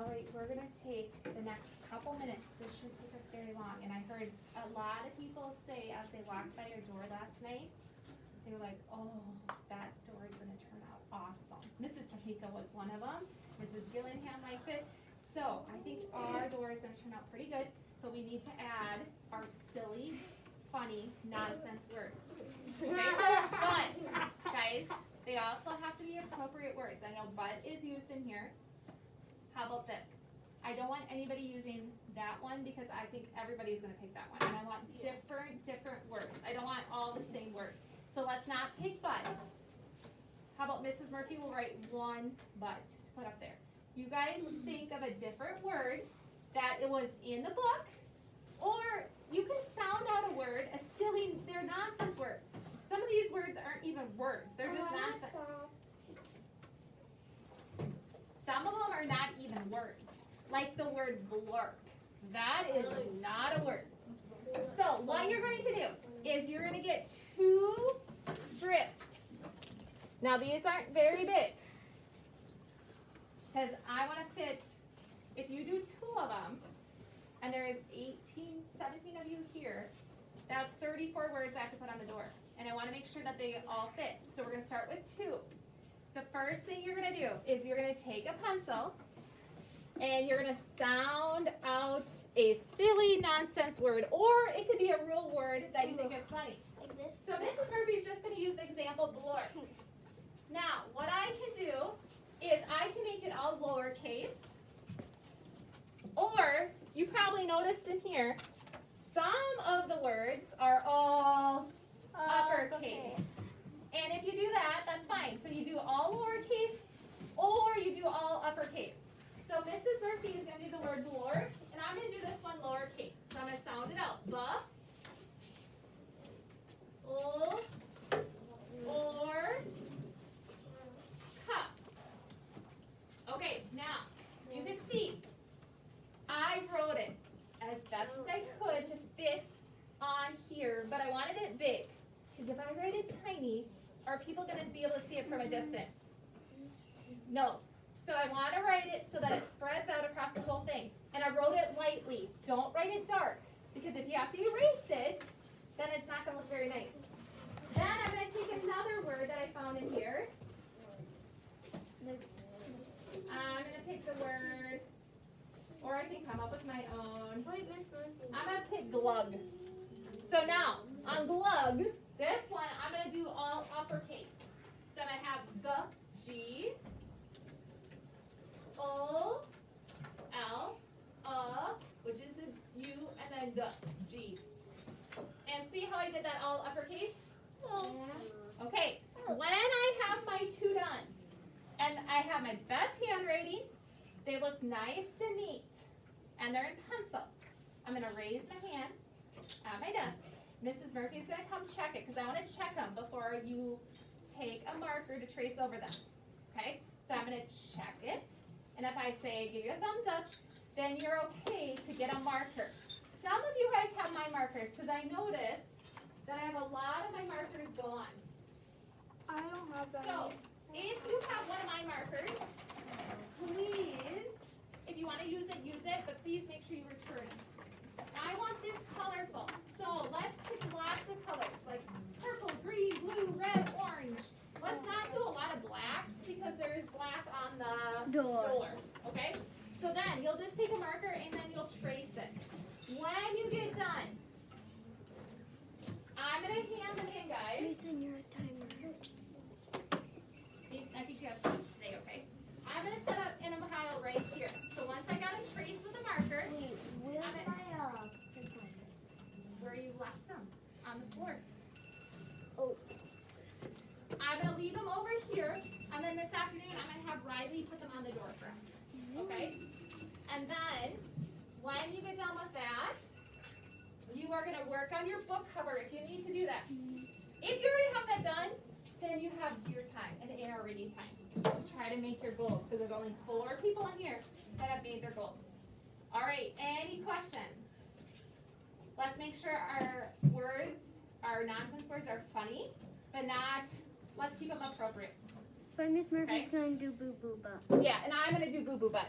All right, we're gonna take the next couple minutes. This shouldn't take us very long. And I heard a lot of people say as they walked by your door last night, they were like, oh, that door is gonna turn out awesome. Mrs. Tahika was one of them. Mrs. Gillingham liked it. So I think our door is gonna turn out pretty good, but we need to add our silly, funny, nonsense words. Okay? But, guys, they also have to be appropriate words. I know but is used in here. How about this? I don't want anybody using that one because I think everybody's gonna pick that one. And I want different words. I don't want all the same word. So let's not pick but. How about Mrs. Murphy will write one but to put up there. You guys think of a different word that it was in the book, or you can sound out a word, they're nonsense words. Some of these words aren't even words, they're just nonsense. Some of them are not even words, like the word blurb. That is not a word. So what you're going to do is you're going to get 2 strips. Now these aren't very big, because I want to fit, if you do 2 of them, and there is 17 of you here, that's 34 words I have to put on the door. And I want to make sure that they all fit. So we're going to start with 2. The first thing you're going to do is you're going to take a pencil and you're going to sound out a silly nonsense word, or it could be a real word that you think is funny. Like this? So Mrs. Murphy's just going to use the example blurb. Now, what I can do is I can make it all lowercase, or you probably noticed in here, some of the words are all uppercase. And if you do that, that's fine. So you do all lowercase, or you do all uppercase. So Mrs. Murphy is going to do the word blurb, and I'm going to do this one lowercase. So I'm going to sound it out. Or, cup. Okay, now, you can see, I wrote it as best as I could to fit on here, but I wanted it big. Because if I write it tiny, are people going to be able to see it from a distance? No. So I want to write it so that it spreads out across the whole thing. And I wrote it lightly. Don't write it dark, because if you have to erase it, then it's not going to look very nice. Then I'm going to take another word that I found in here. I'm going to pick the word, or I can come up with my own. Wait, Miss Murphy. I'm going to pick glug. So now, on glug, this one I'm going to do all uppercase. So I'm going to have G, O, L, which is a U, and then G. And see how I did that all uppercase? Yeah. Okay, when I have my 2 done, and I have my best handwriting, they look nice and neat, and they're in pencil, I'm going to raise my hand at my desk. Mrs. Murphy is going to come check it, because I want to check them before you take a marker to trace over them. Okay, so I'm going to check it, and if I say give you a thumbs up, then you're okay to get a marker. Some of you guys have my markers, because I noticed that I have a lot of my markers gone. I don't have that. So, if you have one of my markers, please, if you want to use it, but please make sure you return it. I want this colorful. So let's pick lots of colors, like purple, green, blue, red, orange. Let's not do a lot of blacks, because there's black on the door. Okay? So then you'll just take a marker and then you'll trace it. When you get done, I'm going to hand them in, guys. Listen, you're a timer. I think you have so much today, okay? I'm going to set up in a pile right here. So once I got them traced with a marker, Wait, where's I'm my where you left them, on the floor. Oh. I'm going to leave them over here, and then this afternoon I'm going to have Riley put them on the door for us, okay? And then, when you get done with that, you are going to work on your book cover if you need to do that. If you already have that done, then you have your time and AR ready time to try to make your goals, because there's only 4 people in here that have made their goals. All right, any questions? Let's make sure our words, our nonsense words are funny, but not, let's keep them appropriate. But Miss Murphy's Okay. going to do boo boo butt. Yeah, and I'm going to do boo boo butt.